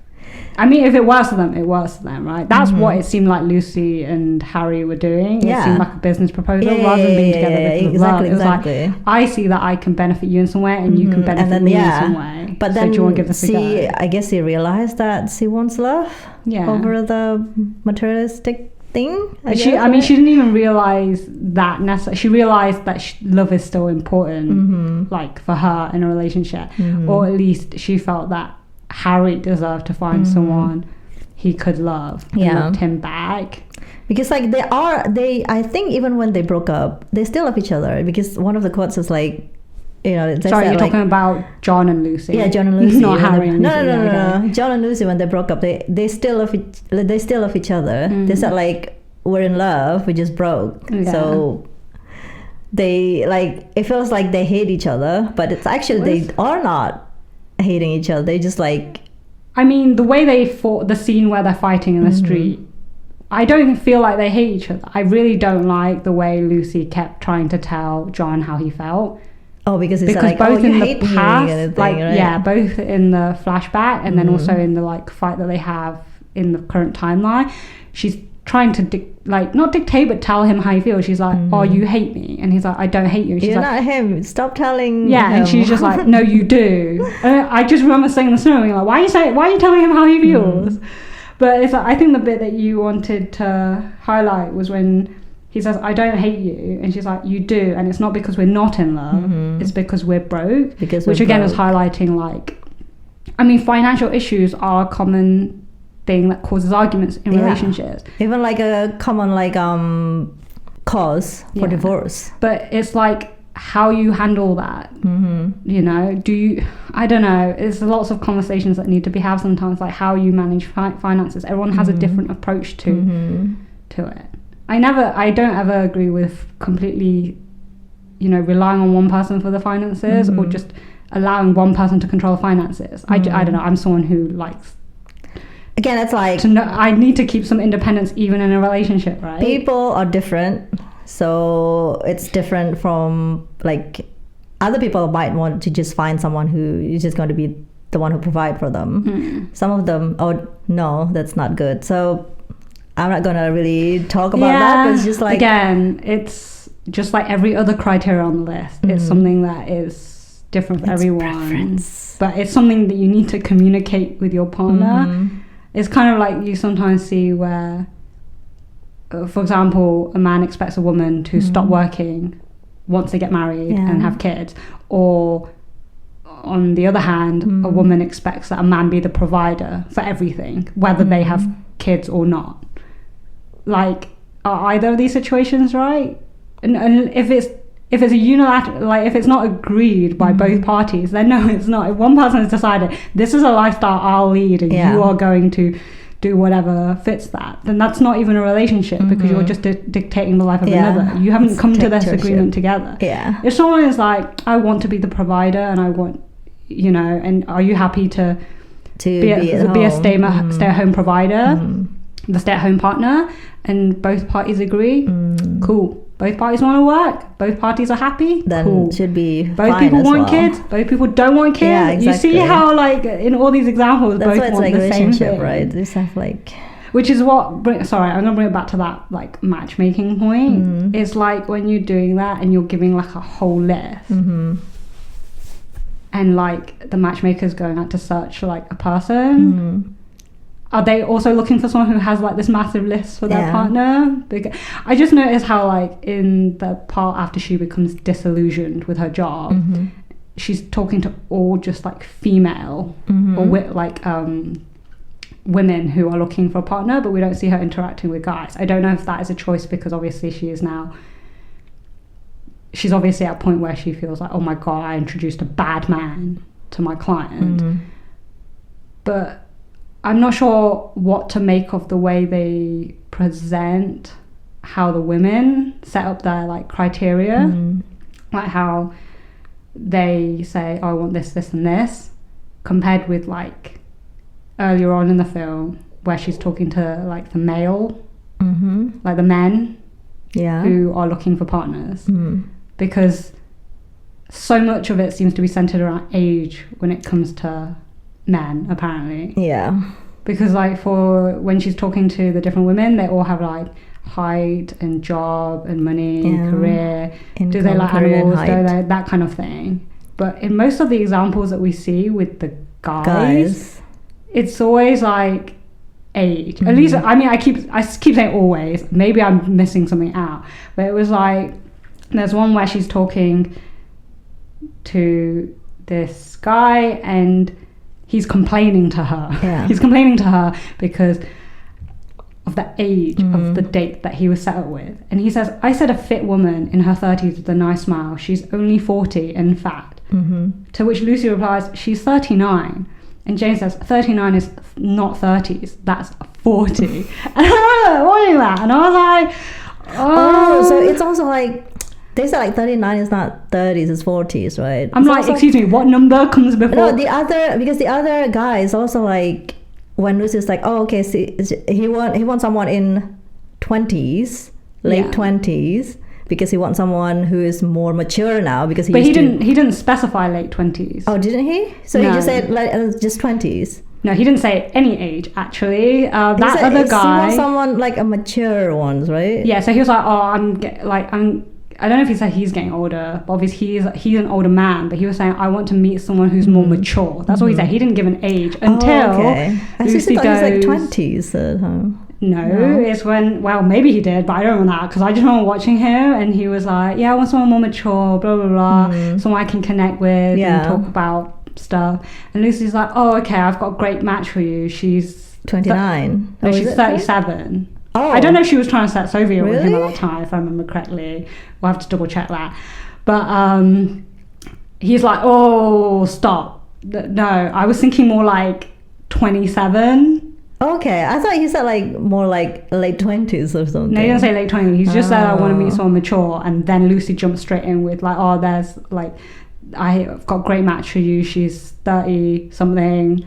I mean, if it works for them, it works for them, right? That's what it seemed like Lucy and Harry were doing. It seemed like a business proposal rather than being together because of love. It was like, I see that I can benefit you in some way and you can benefit me in some way. But then, do you want to give this a go? I guess he realized that she wants love over the materialistic thing. She didn't even realize that necessarily. She realized that love is still important, like for her in a relationship, or at least she felt that Harry deserved to find someone he could love and loved him back. Because like I think even when they broke up, they still love each other, because one of the quotes is like, you know, sorry, you're talking about John and Lucy. Yeah, John and Lucy. Not Harry and Lucy. No. John and Lucy, when they broke up, they still love each other. They said like, we're in love, we just broke. So they like, it feels like they hate each other, but it's actually they are not hating each other. They just like, I mean, the way they fought, the scene where they're fighting in the street, I don't feel like they hate each other. I really don't like the way Lucy kept trying to tell John how he felt. Oh, because it's because like, both you in hate the past, anything, like right? both in the flashback and then also in the like fight that they have in the current timeline, she's trying to not dictate, but tell him how he feels. She's like, oh, you hate me, and he's like, I don't hate you. And she's You're like, not him. Stop telling. Yeah, him. And she's just like, no, you do. I just remember saying the snow, like, why are you telling him how he feels? But it's like, I think the bit that you wanted to highlight was when he says, I don't hate you, and she's like, you do, and it's not because we're not in love, it's because we're broke. Which again is highlighting, like, I mean, financial issues are a common thing that causes arguments in relationships. Even like a common like cause for divorce. But it's like how you handle that. You know, I don't know, there's lots of conversations that need to be had sometimes, like how you manage finances. Everyone has a different approach to it. I don't ever agree with completely, you know, relying on one person for the finances or just allowing one person to control finances. I don't know, I'm someone who likes, again, it's like, I need to keep some independence even in a relationship, right? People are different, so it's different from, like, other people might want to just find someone who is just going to be the one who provide for them. Some of them, oh no, that's not good. So I'm not gonna really talk about that, but it's just like, again, it's just like every other criteria on the list. It's something that is different for everyone. Preference. But it's something that you need to communicate with your partner. It's kind of like you sometimes see where, for example, a man expects a woman to stop working once they get married and have kids, or on the other hand, a woman expects that a man be the provider for everything, whether they have kids or not. Like, are either of these situations right? And if it's a unilateral, like if it's not agreed by both parties, then no, it's not. If one person has decided this is a lifestyle I'll lead and you are going to do whatever fits that, then that's not even a relationship, because you're just dictating the life of another. You haven't come to this agreement together. If someone is like, I want to be the provider and I want, you know, and are you happy to be a stay-at-home provider, the stay-at-home partner, and both parties agree, cool. Both parties want to work, both parties are happy, then cool. Should be both people want kids, both people don't want kids. Yeah, exactly. You see how, like, in all these examples, that's both want like the same thing, right? They have like, which is what I'm gonna bring it back to that like matchmaking point. It's like when you're doing that and you're giving like a whole list, and like the matchmaker's going out to search like a person. Are they also looking for someone who has like this massive list for their partner? Because I just noticed how, like, in the part after she becomes disillusioned with her job, she's talking to all just like female or women who are looking for a partner, but we don't see her interacting with guys. I don't know if that is a choice, because obviously she's obviously at a point where she feels like, oh my god, I introduced a bad man to my client. But I'm not sure what to make of the way they present how the women set up their like criteria, like how they say, oh, I want this, this and this, compared with like earlier on in the film where she's talking to like the male, like the men who are looking for partners, because so much of it seems to be centered around age when it comes to men, apparently. Because like for when she's talking to the different women, they all have like height and job and money and career. Income, do they like animals? Do they, that kind of thing. But in most of the examples that we see with the guys, it's always like age. At least, I mean, I keep saying always. Maybe I'm missing something out. But it was like, there's one where she's talking to this guy and he's complaining to her. Yeah. He's complaining to her because of the age of the date that he was set up with. And he says, I said a fit woman in her 30s with a nice smile. She's only 40, in fact. To which Lucy replies, she's 39. And Jane says, 39 is not 30s, that's 40. And I remember watching that, and I was like, oh. So it's also like, they said like 39 is not 30s, it's 40s, right? I'm like, excuse me, what number comes before? No, because the other guy is also like, when Lucy's like, oh, okay, see, he wants someone in 20s, late 20s, because he wants someone who is more mature now, because he didn't specify late 20s. Oh, didn't he? So he just said like just 20s. No, he didn't say any age, actually. That other guy, he wants someone like a mature ones, right? Yeah, so he was like, oh, I don't know if he said he's getting older, but obviously he's an older man, but he was saying, I want to meet someone who's more mature. That's what he said. He didn't give an age until Lucy goes, like 20s at home. No, it's when, well, maybe he did, but I don't know that, because I just remember watching him, and he was like, yeah, I want someone more mature, blah, blah, blah, someone I can connect with and talk about stuff. And Lucy's like, oh, okay, I've got a great match for you. She's 29. No, she's 37. Oh. I don't know if she was trying to set Sophia with him at that time, if I remember correctly. We'll have to double check that. But he's like, oh, stop. No, I was thinking more like 27. Okay, I thought he said like more like late 20s or something. No, he didn't say late 20s. He's just said, I want to meet someone mature. And then Lucy jumped straight in with like, oh, there's like, I've got a great match for you. She's 30 something,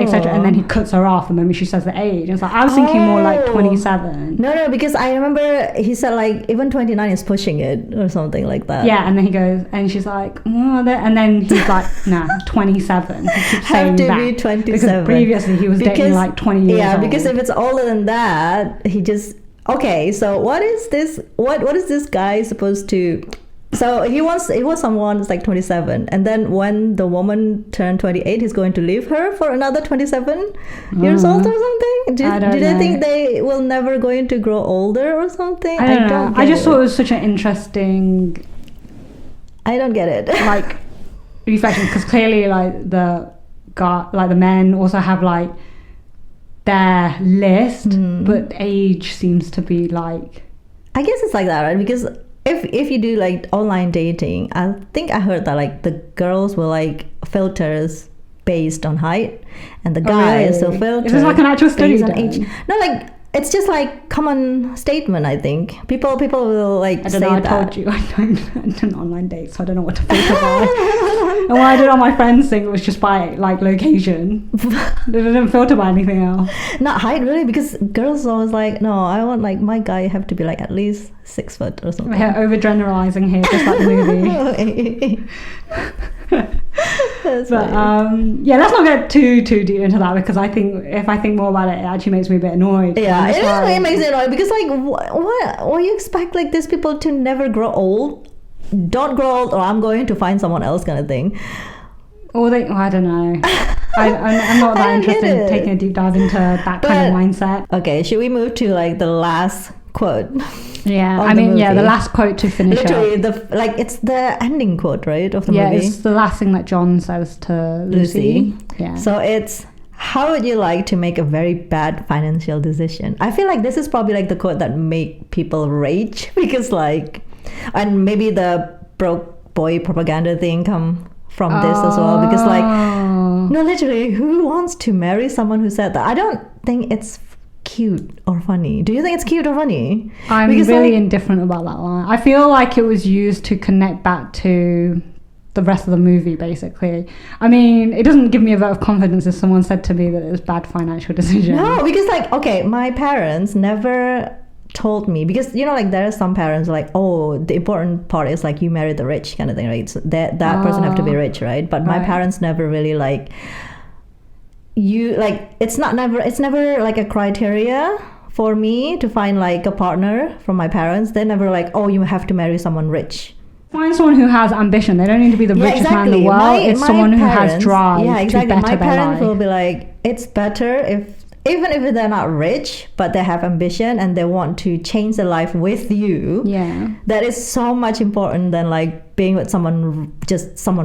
etc. And then he cuts her off the moment she says the age. And it's like, I was thinking more like 27. No, because I remember he said like even 29 is pushing it or something like that. Yeah, and then he goes, and she's like, oh, and then he's like, nah, 27. He keeps saying that. Have to be 27. Because previously he was dating like 20 years old. old. Because if it's older than that, he just, okay, so what is this, what is this guy supposed to... So he wants someone who's like 27, and then when the woman turned 28, he's going to leave her for another 27 years old or something. Do they think they will never going to grow older or something? I don't know. I just thought it was such an interesting. I don't get it. Like reflection, because clearly, like the men also have like their list, but age seems to be like. I guess it's like that, right? Because. If you do like online dating, I think I heard that like the girls will like filters based on height, and the guys will filter. Is this like an actual study on age? No, like it's just like common statement. I think people will like say that. I told you I don't online date, so I don't know what to filter by. And when I did on my friends thing, it was just by like location. They didn't filter by anything else. Not height, really, because girls always like, no, I want like my guy have to be like at least 6 foot or something. We're overgeneralizing here, just like the movie. Yeah, let's not get too deep into that, because I think if I think more about it, it actually makes me a bit annoyed. Yeah, it really makes me annoyed, because like what you expect like these people to never grow old? Don't grow old, or I'm going to find someone else, kind of thing. Or I don't know. I'm not that interested in taking a deep dive into that kind of mindset. Okay, should we move to like the last quote? Yeah, I mean, the last quote to finish literally up. It's the ending quote, right, of the movie. Yeah, it's the last thing that John says to Lucy. Yeah. So it's, how would you like to make a very bad financial decision? I feel like this is probably like the quote that make people rage, because like, and maybe the broke boy propaganda thing come from this as well, because like, no, literally, who wants to marry someone who said that? I don't think it's cute or funny. Do you think it's cute or funny? I'm really indifferent about that line. I feel like it was used to connect back to the rest of the movie, basically. I mean, it doesn't give me a vote of confidence if someone said to me that it was bad financial decision. No, because like, okay, my parents never told me, because you know, like there are some parents like, oh, the important part is like you marry the rich kind of thing, right? So that person have to be rich, right? But my parents never really like, you like, it's never like a criteria for me to find like a partner from my parents. They're never like, oh, you have to marry someone rich. Find someone who has ambition. They don't need to be the richest man in the world. It's someone who has drive to better their life. My parents will be like, it's better even if they're not rich, but they have ambition and they want to change their life with you. Yeah, that is so much important than like being with someone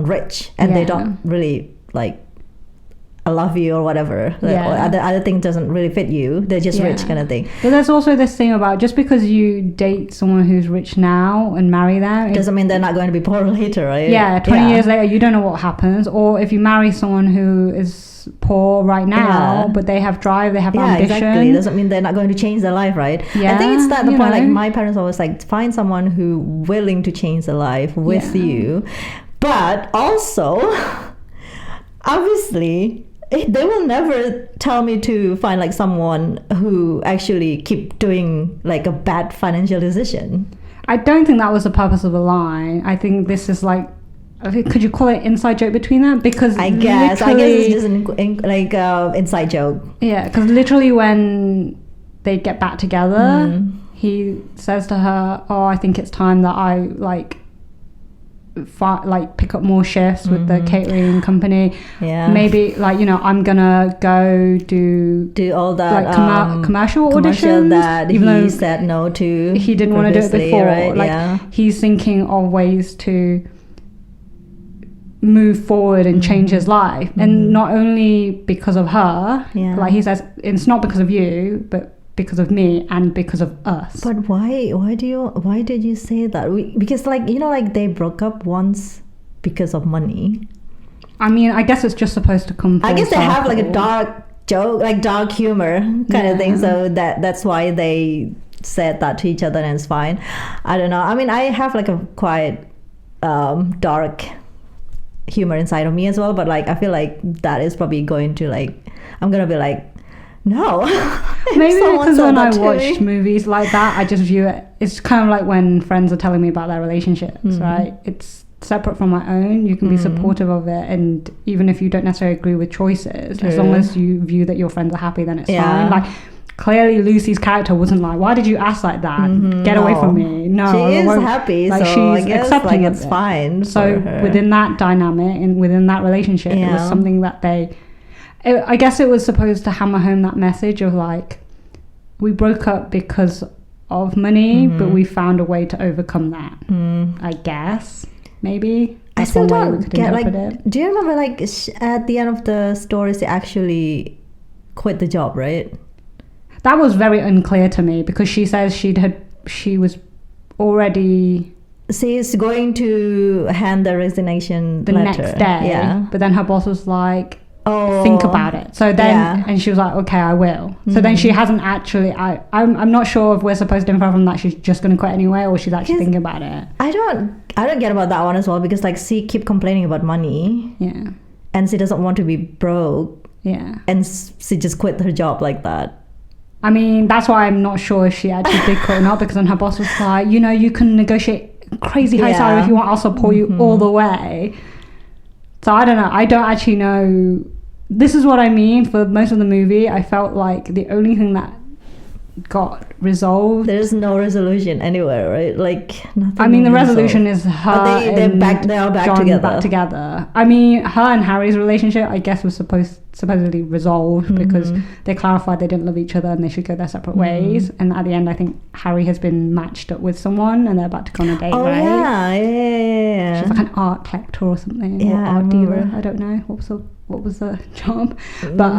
rich, and they don't really like. I love you or whatever. Yeah. Or other thing doesn't really fit you. They're just rich kind of thing. But there's also this thing about just because you date someone who's rich now and marry them, doesn't mean they're not going to be poor later, right? Yeah, 20 years later, you don't know what happens. Or if you marry someone who is poor right now, but they have drive, they have ambition. Exactly. Doesn't mean they're not going to change their life, right? I think it's that the point. Like my parents always like find someone who willing to change their life with you, but also obviously they will never tell me to find like someone who actually keep doing like a bad financial decision. I don't think that was the purpose of the line. I think this is like, could you call it inside joke between them? Because I guess it's just an inside joke. Yeah, because literally when they get back together, he says to her, "Oh, I think it's time that I like pick up more shifts with the catering company. Maybe like, you know, I'm gonna go do all that like commercial auditions that even though he said no to. He didn't want to do it before, right? Like he's thinking of ways to move forward and change his life, and not only because of her. Like he says, it's not because of you, but because of me and because of us. But why did you say that? Because like, you know, like they broke up once because of money. I mean, I guess it's just supposed to come full I guess they circle. have like a dark joke, like dark humor kind of thing, so that's why they said that to each other, and it's fine. I don't know, I mean, I have like a quite dark humor inside of me as well, but like I feel like that is probably going to like, I'm gonna be like, no. Maybe because when I watch movies like that, I just view it, it's kind of like when friends are telling me about their relationships, right? It's separate from my own. You can be supportive of it, and even if you don't necessarily agree with choices, as long as you view that your friends are happy, then it's fine. Like clearly Lucy's character wasn't like, why did you ask like that? Get away from me. No, she is happy, like, so she's accepting like it's fine. So within that dynamic and within that relationship, it was something that I guess it was supposed to hammer home that message of like, we broke up because of money, but we found a way to overcome that. I guess, maybe. That's I still don't get like, do you remember like at the end of the story, they actually quit the job, right? That was very unclear to me, because she says she was already... She's going to hand the resignation letter. Next day, but then her boss was like, think about it. So then, and she was like, okay, I will. So then she hasn't actually, I'm not sure if we're supposed to infer from that she's just going to quit anyway, or she's actually thinking about it. I don't get about that one as well, because like she keep complaining about money. Yeah. And she doesn't want to be broke. Yeah. And she just quit her job like that. I mean, that's why I'm not sure if she actually did quit or not, because then her boss was like, you know, you can negotiate crazy high salary if you want, I'll support you all the way. So I don't know. I don't actually know. This is what I mean. For most of the movie, I felt like the only thing that got resolved, there's no resolution anywhere, right? Like nothing. I mean, the resolution is her they're and back John back together. I mean, her and Harry's relationship, I guess, was supposedly resolved because they clarified they didn't love each other and they should go their separate ways. And at the end, I think Harry has been matched up with someone and they're about to go on a date, right? Yeah. She's like an art collector or something, or art dealer. I don't know what was the job, but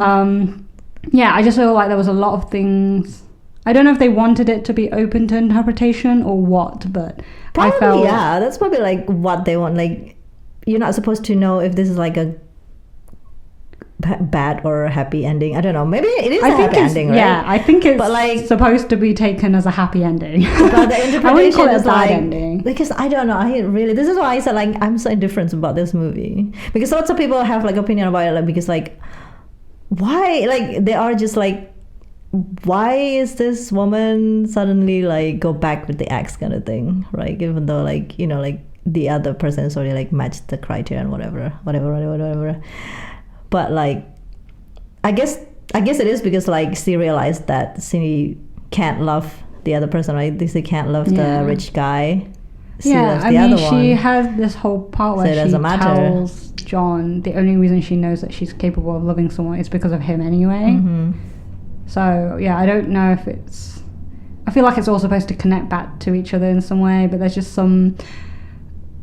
yeah, I just feel like there was a lot of things. I don't know if they wanted it to be open to interpretation or what, but probably, I felt... Yeah, that's probably like what they want. Like, you're not supposed to know if this is like a bad or a happy ending. I don't know. Maybe it is a happy ending, right? Yeah, I think it's supposed to be taken as a happy ending. But the interpretation I wouldn't call it a bad ending. Because I don't know. This is why I said like I'm so indifferent about this movie. Because lots of people have like opinion about it, like, because like, why? Like, they are just like, why is this woman suddenly like go back with the ex kind of thing, right? Even though like, you know, like the other person is already like matched the criteria and whatever. But like, I guess it is because like she realized that she can't love the other person, right? She can't love the rich guy. She loves the other one. She has this whole part where she tells John the only reason she knows that she's capable of loving someone is because of him anyway. So yeah, I don't know if it's... I feel like it's all supposed to connect back to each other in some way, but there's just some...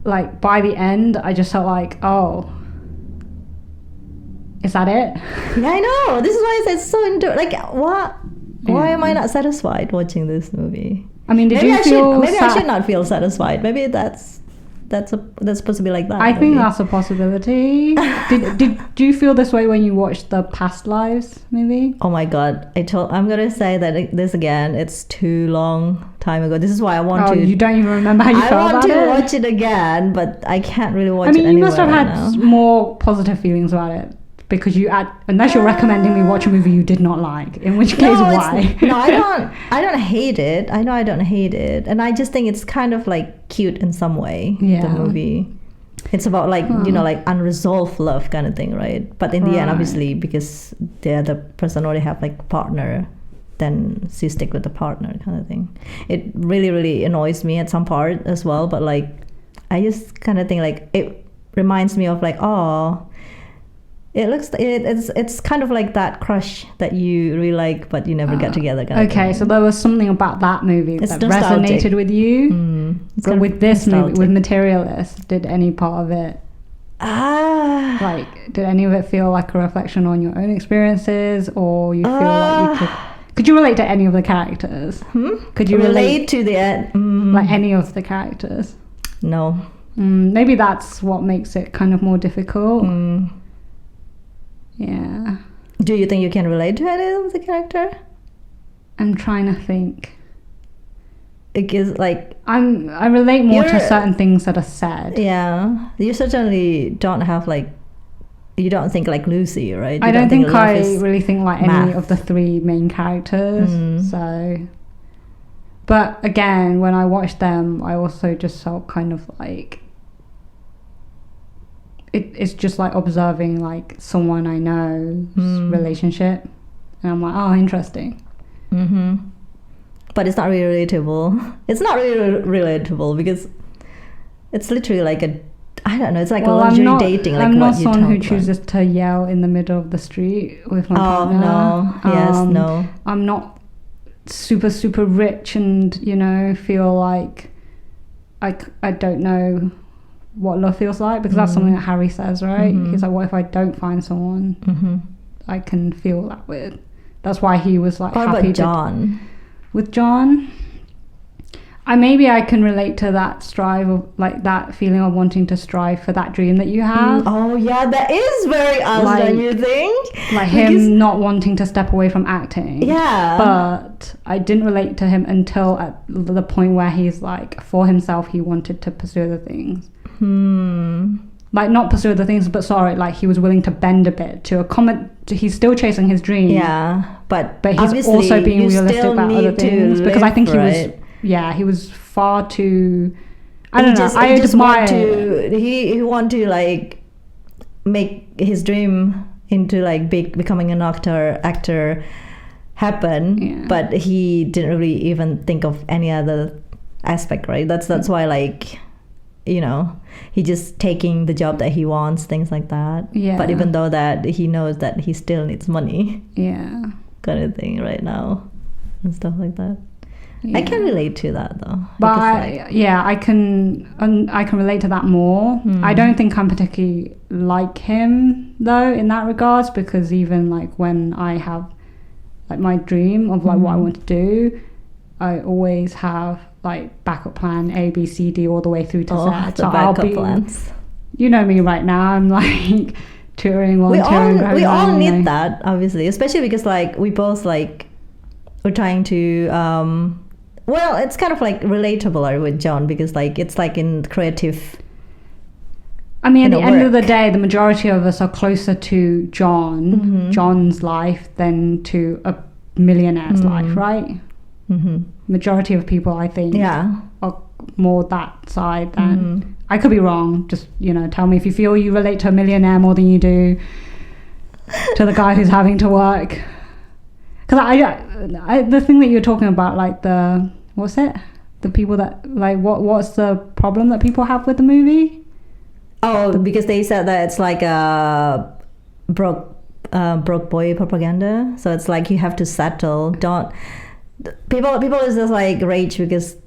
Like, by the end, I just felt like, oh... Is that it? Yeah, I know. This is why I said so like what? Why am I not satisfied watching this movie? I mean, maybe I should not feel satisfied. Maybe that's supposed to be like that. I think that's a possibility. Did you feel this way when you watched the Past Lives movie? Oh my god! I'm gonna say that this again. It's too long time ago. This is why I want to. You don't even remember how you felt about it? I want to watch it again, but I can't really watch it anymore. I mean, you must have had more positive feelings about it. Because unless you're recommending me watch a movie you did not like, in which case why? No, I don't hate it. I know I don't hate it, and I just think it's kind of like cute in some way. Yeah. The movie, it's about like like unresolved love kind of thing, right? But in the end, obviously, because the other person already have like a partner, then she stick with the partner kind of thing. It really really annoys me at some part as well, but like I just kind of think like it reminds me of like it's kind of like that crush that you really like but you never get together kind of thing. So there was something about that movie that resonated with you. But with this movie, with Materialists, did any part of it like did any of it feel like a reflection on your own experiences, or you feel like you could you relate to any of the characters? Could you relate to like any of the characters? No. Maybe that's what makes it kind of more difficult. Yeah. Do you think you can relate to any of the character? I'm trying to think. Because like I relate more to certain things that are said. Yeah. You certainly don't have like, you don't think like Lucy, right? I don't think I really think like any of the three main characters. So, but again, when I watched them, I also just felt kind of like it's just like observing like someone I know's relationship, and I'm like, oh, interesting. But it's not really relatable. It's not really relatable because it's literally like I don't know, it's like a luxury dating. Like I'm not someone who chooses to yell in the middle of the street with my partner. No. I'm not super super rich and feel like I don't know what love feels like, because that's something that Harry says, right? He's like, what if I don't find someone I can feel that with? That's why he was like happy with John. Maybe I can relate to that strive of like that feeling of wanting to strive for that dream that you have. Oh yeah, that is very us, don't you think? Like him not wanting to step away from acting. Yeah. But I didn't relate to him until at the point where he's like, for himself, he wanted to pursue other things. Like not pursue other things, but like he was willing to bend a bit to accommodate. He's still chasing his dream. Yeah, but he's also being realistic about other things, because I think he was. Yeah, he was far too. I don't know. I just want to. He want to like make his dream into like becoming an actor happen, but he didn't really even think of any other aspect, right? That's why like. He just taking the job that he wants, things like that. Yeah. But even though that he knows that he still needs money. Yeah. Kind of thing right now, and stuff like that. Yeah. I can relate to that though. But I can relate to that more. I don't think I'm particularly like him though in that regards, because even like when I have like my dream of like what I want to do, I always have like backup plan A, B, C, D all the way through to Z. So backup plans. You know me right now. I'm like touring one. We all need that, obviously, especially because like we both like we're trying to. Well, it's kind of like relatable with John, because like it's like in creative. I mean, at the end of the day, the majority of us are closer to John's life than to a millionaire's life, right? Majority of people, I think, are more that side than I could be wrong. Just tell me if you feel you relate to a millionaire more than you do to the guy who's having to work. Because I the thing that you're talking about, like the people that like what's the problem that people have with the movie? Because they said that it's like a broke boy propaganda. So it's like you have to settle. People is just like rage because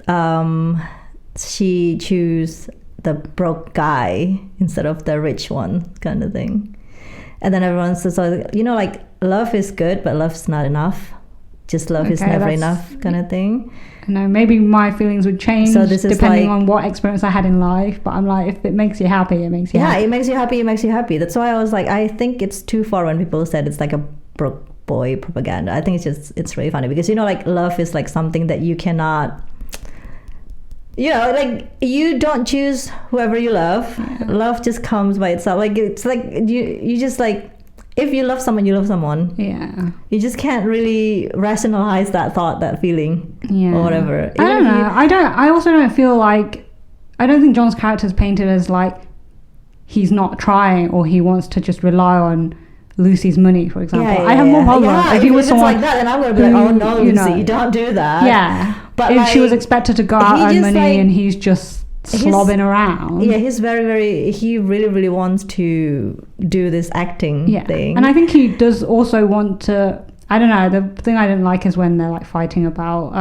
she choose the broke guy instead of the rich one kind of thing. And then everyone's just like, you know, like love is good, but love's not enough. Just love is never enough kind of thing. No, maybe my feelings would change depending on what experience I had in life. But I'm like, if it makes you happy, it makes you happy. Yeah, it makes you happy, it makes you happy. That's why I was like, I think it's too far when people said it's like a broke boy propaganda. I think it's really funny because, you know, like love is like something that you cannot, you know, like you don't choose whoever you love. Love just comes by itself. Like it's like you just like, if you love someone, you love someone. Yeah. You just can't really rationalize that thought, that feeling, or whatever. I don't know. I also don't feel like, I don't think John's character is painted as like he's not trying or he wants to just rely on Lucy's money, for example. I have more problem if he was someone like that, then I'm gonna be like, oh no, Lucy, don't do that. Yeah. But if she was expected to go out and earn money and he's just slobbing around. Yeah, he's he really wants to do this acting thing. And I think he does also want to, I don't know, the thing I didn't like is when they're like fighting about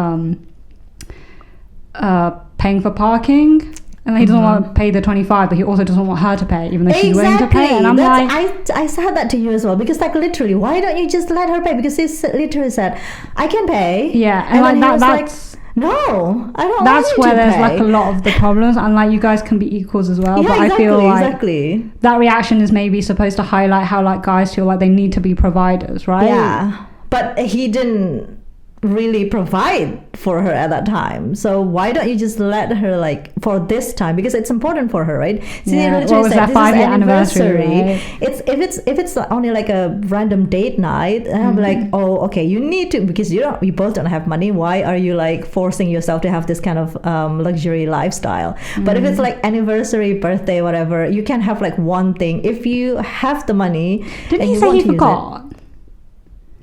paying for parking. And he doesn't want to pay the 25, but he also doesn't want her to pay, even though she's willing to pay. And I'm I said that to you as well, because like literally, why don't you just let her pay? Because he literally said, I can pay. Yeah, and like that's no, I don't. That's where there's like a lot of the problems, and like you guys can be equals as well. Yeah, but exactly, I feel like that reaction is maybe supposed to highlight how like guys feel like they need to be providers, right? Yeah, but he didn't really provide for her at that time, so why don't you just let her like for this time, because it's important for her, right? What was that 5-year anniversary, right? If it's only like a random date night, and I'm like, oh okay, you need to, because you both don't have money, why are you like forcing yourself to have this kind of luxury lifestyle? But if it's like anniversary, birthday, whatever, you can have like one thing if you have the money. Didn't he say he forgot?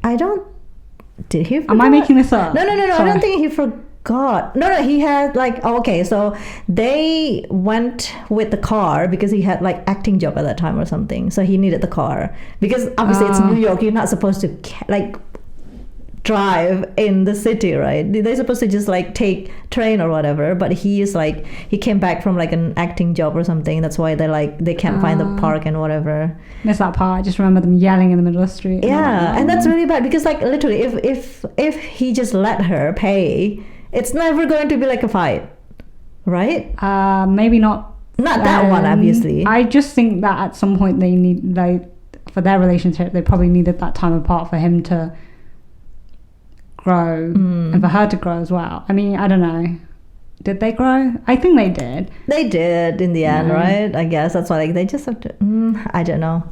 I don't. Did he forget? Am I making this up? No. Sorry. I don't think he forgot. No, he had like, okay, so they went with the car because he had like acting job at that time or something. So he needed the car because obviously it's New York. You're not supposed to like drive in the city, right? They're supposed to just like take train or whatever, but he came back from like an acting job or something. That's why they can't find the park and whatever. Miss that part. I just remember them yelling in the middle of the street. Yeah, and that's really bad because like literally if he just let her pay, it's never going to be like a fight, right? Maybe not that one, obviously. I just think that at some point for their relationship, they probably needed that time apart for him to grow and for her to grow as well. I mean, I don't know. Did they grow? I think they did. They did in the end, right? I guess that's why like they just have to. I don't know.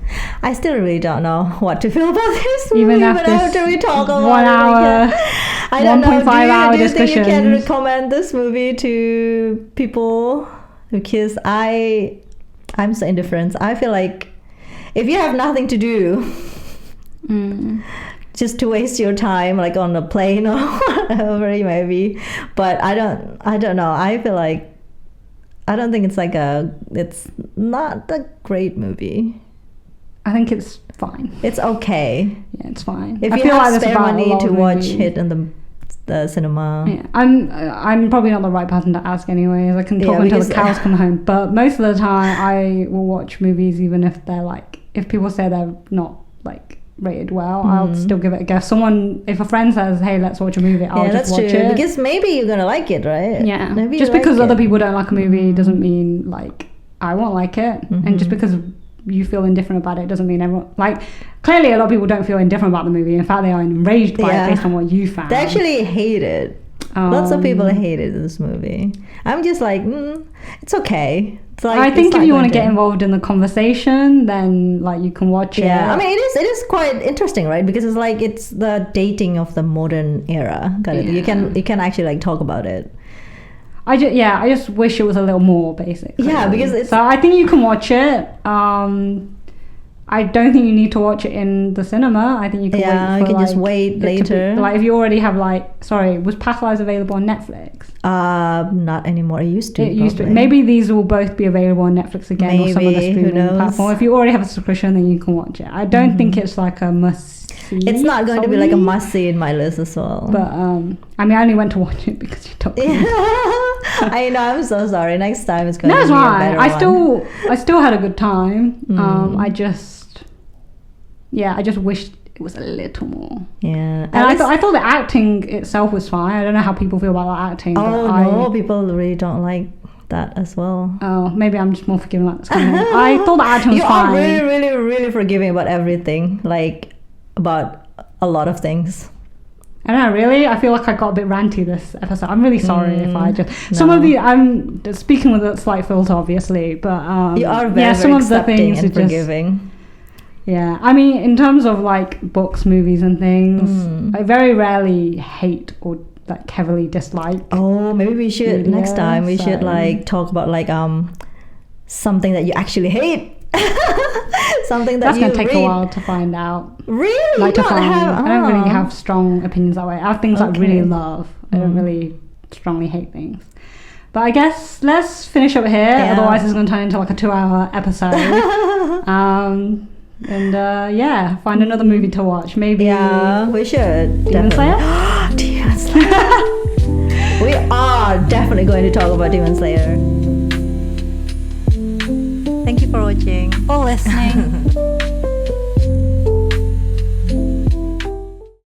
I still really don't know what to feel about this movie. Even after we talk about 1 hour, I don't know. 1.5 hour do you think you can discussions. recommend this movie to people? Because I'm so indifferent. I feel like if you have nothing to do. Just to waste your time like on a plane or whatever it may be, but I don't know, I feel like I don't think it's not a great movie. I think it's fine. It's okay. Yeah, it's fine. If you have spare money to watch it in the cinema. Yeah, I'm probably not the right person to ask anyways. I can talk until the cows come home, but most of the time I will watch movies even if they're like, if people say they're not like rated well, I'll still give it a go. If a friend says, hey, let's watch a movie, I'll just watch it. Because maybe you're gonna like it, right? Yeah. Maybe just because other people don't like a movie doesn't mean like I won't like it. And just because you feel indifferent about it doesn't mean everyone, like, clearly a lot of people don't feel indifferent about the movie. In fact, they are enraged by it based on what you found. They actually hate it. Lots of people hated this movie. I'm just like, it's okay. Like, I think if you want to get involved in the conversation, then like you can watch it. Yeah, I mean it is quite interesting, right? Because it's like it's the dating of the modern era. You can actually like talk about it. I just wish it was a little more basic. Yeah, because so I think you can watch it. I don't think you need to watch it in the cinema. I think you can wait for, you can just wait later. Like if you already have was Past Lives available on Netflix? Not anymore. It used to. Maybe these will both be available on Netflix again or some other streaming platform. If you already have a subscription, then you can watch it. I don't think it's like a must-see. It's not going to be like a must-see in my list as well. But I mean, I only went to watch it because you told me. I know. I'm so sorry. Next time it's going to be a better one. I still had a good time. yeah, I just wished it was a little more. Yeah. And I thought the acting itself was fine. I don't know how people feel about the acting. No, people really don't like that as well. Oh, maybe I'm just more forgiving about this kind of thing. I thought the acting was fine. You are really, really, really forgiving about everything. Like, about a lot of things. I don't know, really? I feel like I got a bit ranty this episode. I'm really sorry if I just... Some of the... I'm speaking with a slight filter, obviously, but... you are very, some of the things and forgiving. Just, yeah. I mean, in terms of, like, books, movies and things, I very rarely hate or, like, heavily dislike. Oh, maybe we should... next time, we should, like, talk about, like, something that you actually hate. Something that's gonna take a while to find out. Really? Like, I don't really have strong opinions that way. I have things I really love. I don't really strongly hate things. But I guess let's finish up here. Yeah. Otherwise, it's gonna turn into like a 2-hour episode. Yeah, find another movie to watch. Maybe. Yeah, we should. Demon Slayer. Demon Slayer. We are definitely going to talk about Demon Slayer. Thank you for watching. For listening.